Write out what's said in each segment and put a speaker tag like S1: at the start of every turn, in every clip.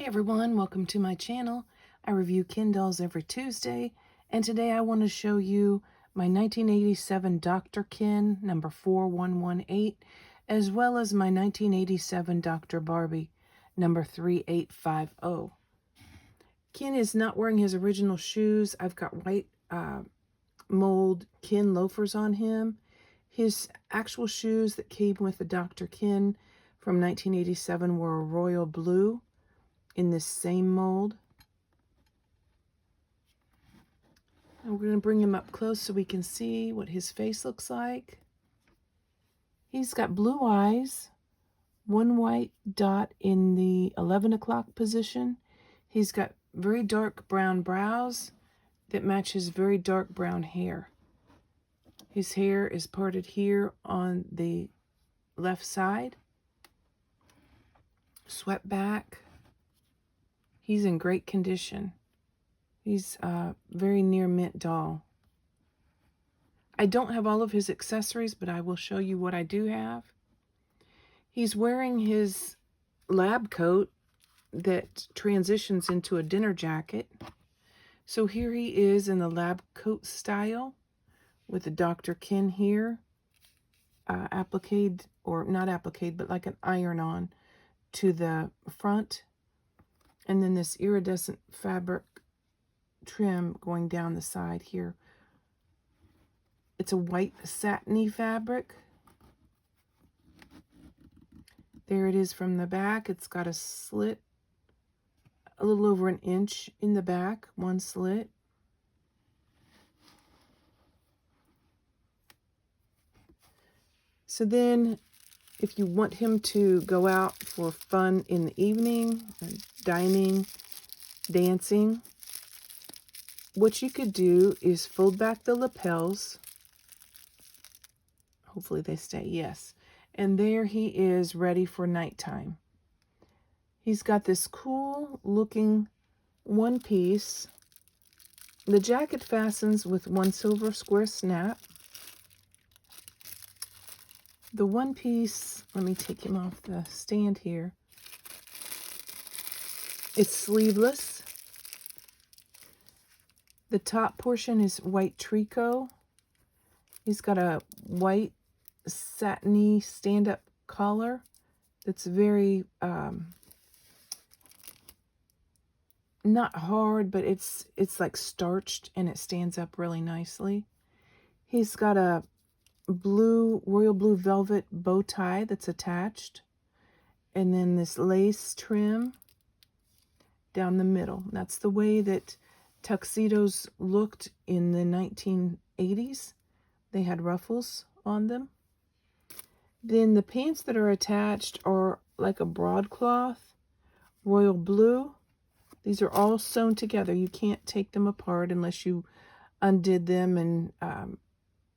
S1: everyone, welcome to my channel. I review Ken dolls every Tuesday, and today I want to show you my 1987 Dr. Ken number 4118, as well as my 1987 Dr. Barbie number 3850. Ken is not wearing his original shoes. I've got white mold Ken loafers on him. His actual shoes that came with the Dr. Ken from 1987 were a royal blue in this same mold. And we're going to bring him up close so we can see what his face looks like. He's got blue eyes, one white dot in the 11 o'clock position. He's got very dark brown brows that match his very dark brown hair. His hair is parted here on the left side, swept back. He's in great condition. He's a very near mint doll. I don't have all of his accessories, but I will show you what I do have. He's wearing his lab coat that transitions into a dinner jacket. So here he is in the lab coat style with the Dr. Ken here, appliqued, or not appliqued, but like an iron-on to the front. And then this iridescent fabric trim going down the side here. It's a white satiny fabric. There it is from the back. It's got a slit, a little over an inch in the back, one slit. So then, if you want him to go out for fun in the evening, dining, dancing, what you could do is fold back the lapels. Hopefully they stay, yes. And there he is, ready for nighttime. He's got this cool looking one piece. The jacket fastens with one silver square snap. The one piece, let me take him off the stand here. It's sleeveless. The top portion is white tricot. He's got a white satiny stand-up collar that's very, not hard, but it's like starched and it stands up really nicely. He's got a blue, royal blue velvet bow tie that's attached, and then this lace trim down the middle. That's the way that tuxedos looked in the 1980s. They had ruffles on them. Then the pants that are attached are like a broadcloth, royal blue. These are all sewn together. You can't take them apart unless you undid them and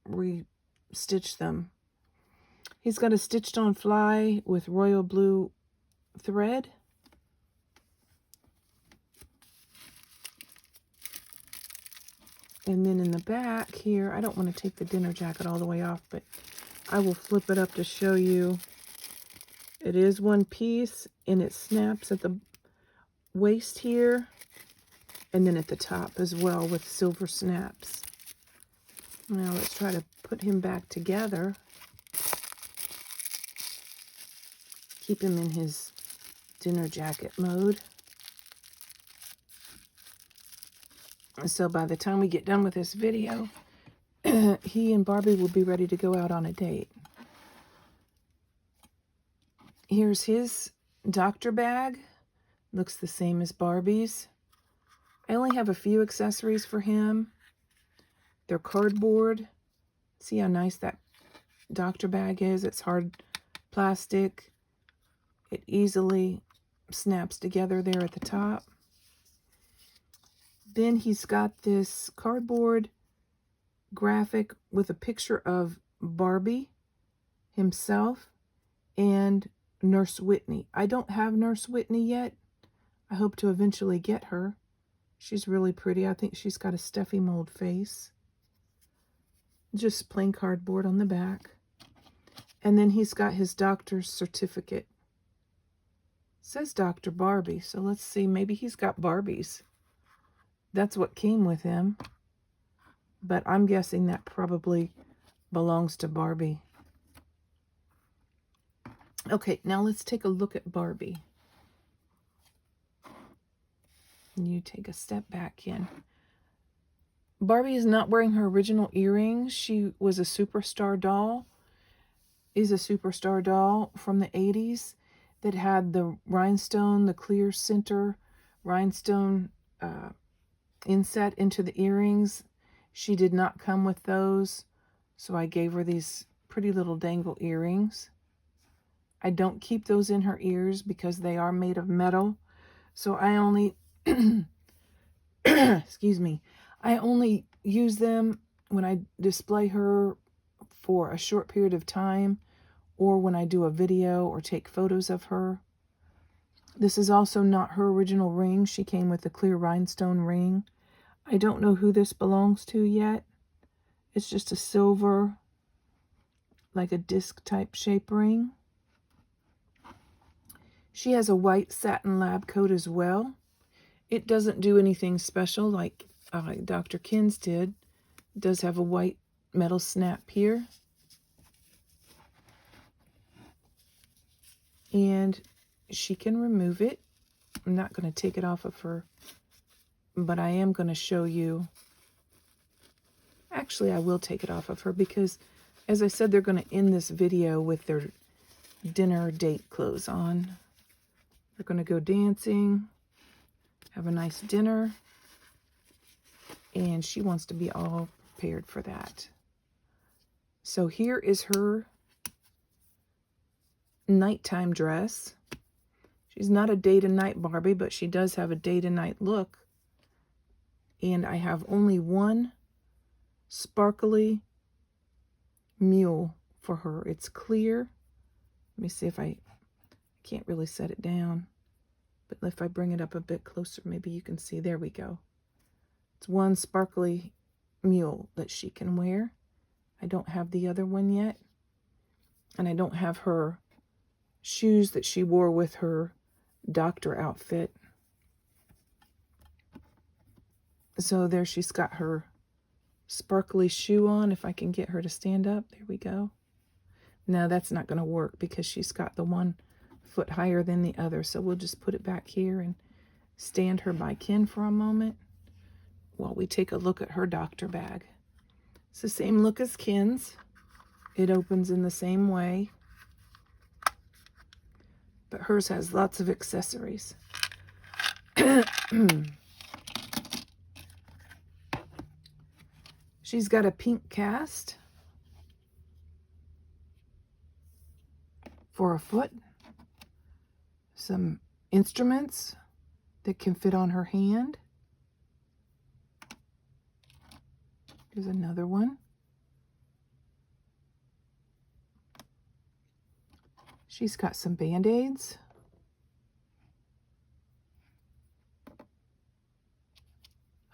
S1: re-stitch them. He's got a stitched on fly with royal blue thread. And then in the back here, I don't want to take the dinner jacket all the way off, but I will flip it up to show you. It is one piece, and it snaps at the waist here, and then at the top as well with silver snaps. Now let's try to put him back together. Keep him in his dinner jacket mode. So by the time we get done with this video, he and Barbie will be ready to go out on a date. Here's his doctor bag. Looks the same as Barbie's. I only have a few accessories for him. They're cardboard. See how nice that doctor bag is? It's hard plastic. It easily snaps together there at the top. Then he's got this cardboard graphic with a picture of Barbie himself and Nurse Whitney. I don't have Nurse Whitney yet. I hope to eventually get her. She's really pretty. I think she's got a Steffi mold face. Just plain cardboard on the back. And then he's got his doctor's certificate. says Dr. Barbie, so let's see, maybe he's got Barbies. That's what came with him, but I'm guessing that probably belongs to Barbie. Okay, now let's take a look at Barbie. And you take a step back in. Barbie is not wearing her original earrings. She was a superstar doll, is a superstar doll from the 80s that had the rhinestone, the clear center rhinestone inset into the earrings. She did not come with those, so I gave her these pretty little dangle earrings. I don't keep those in her ears because they are made of metal, so I only excuse me, I only use them when I display her for a short period of time, or when I do a video or take photos of her. This is also not her original ring. She came with a clear rhinestone ring. I don't know who this belongs to yet. It's just a silver, like a disc type shape ring. She has a white satin lab coat as well. It doesn't do anything special like Dr. Kin's did. It does have a white metal snap here. And she can remove it. I'm not going to take it off of her, but I am going to show you. Actually, I will take it off of her because, as I said, they're going to end this video with their dinner date clothes on. They're going to go dancing, have a nice dinner, and she wants to be all prepared for that. So here is her nighttime dress. She's not a day to night Barbie, but she does have a day to night look. And I have only one sparkly mule for her. It's clear. Let me see if I can't really set it down, but if I bring it up a bit closer, maybe you can see. There we go. It's one sparkly mule that she can wear. I don't have the other one yet, and I don't have her shoes that she wore with her doctor outfit. So there, she's got her sparkly shoe on. If I can get her to stand up, there we go. No, that's not going to work because she's got the one foot higher than the other. So we'll just put it back here and stand her by Ken for a moment while we take a look at her doctor bag. It's the same look as Ken's. It opens in the same way, but hers has lots of accessories. She's got a pink cast for a foot, some instruments that can fit on her hand. Here's another one. She's got some Band-Aids.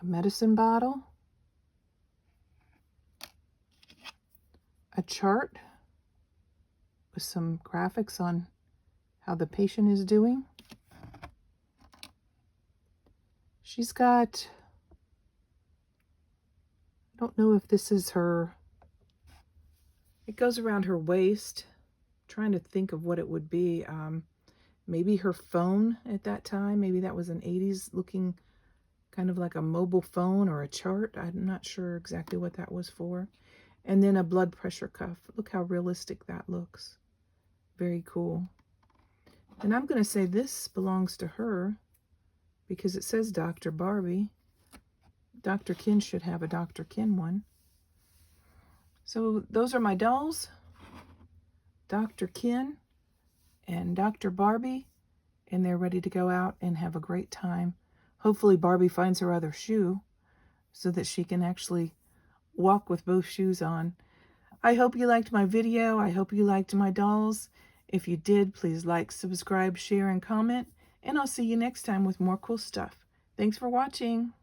S1: A medicine bottle. A chart with some graphics on how the patient is doing. She's got, I don't know if this is her, it goes around her waist. I'm trying to think of what it would be. Maybe her phone at that time. Maybe that was an 80s looking kind of like a mobile phone or a chart. I'm not sure exactly what that was for. And then a blood pressure cuff. Look how realistic that looks. Very cool. And I'm going to say this belongs to her because it says Dr. Barbie. Dr. Ken should have a Dr. Ken one. So those are my dolls. Dr. Ken and Dr. Barbie. And they're ready to go out and have a great time. Hopefully Barbie finds her other shoe so that she can actually walk with both shoes on. I hope you liked my video. I hope you liked my dolls. If you did, please like, subscribe, share, and comment. And I'll see you next time with more cool stuff. Thanks for watching.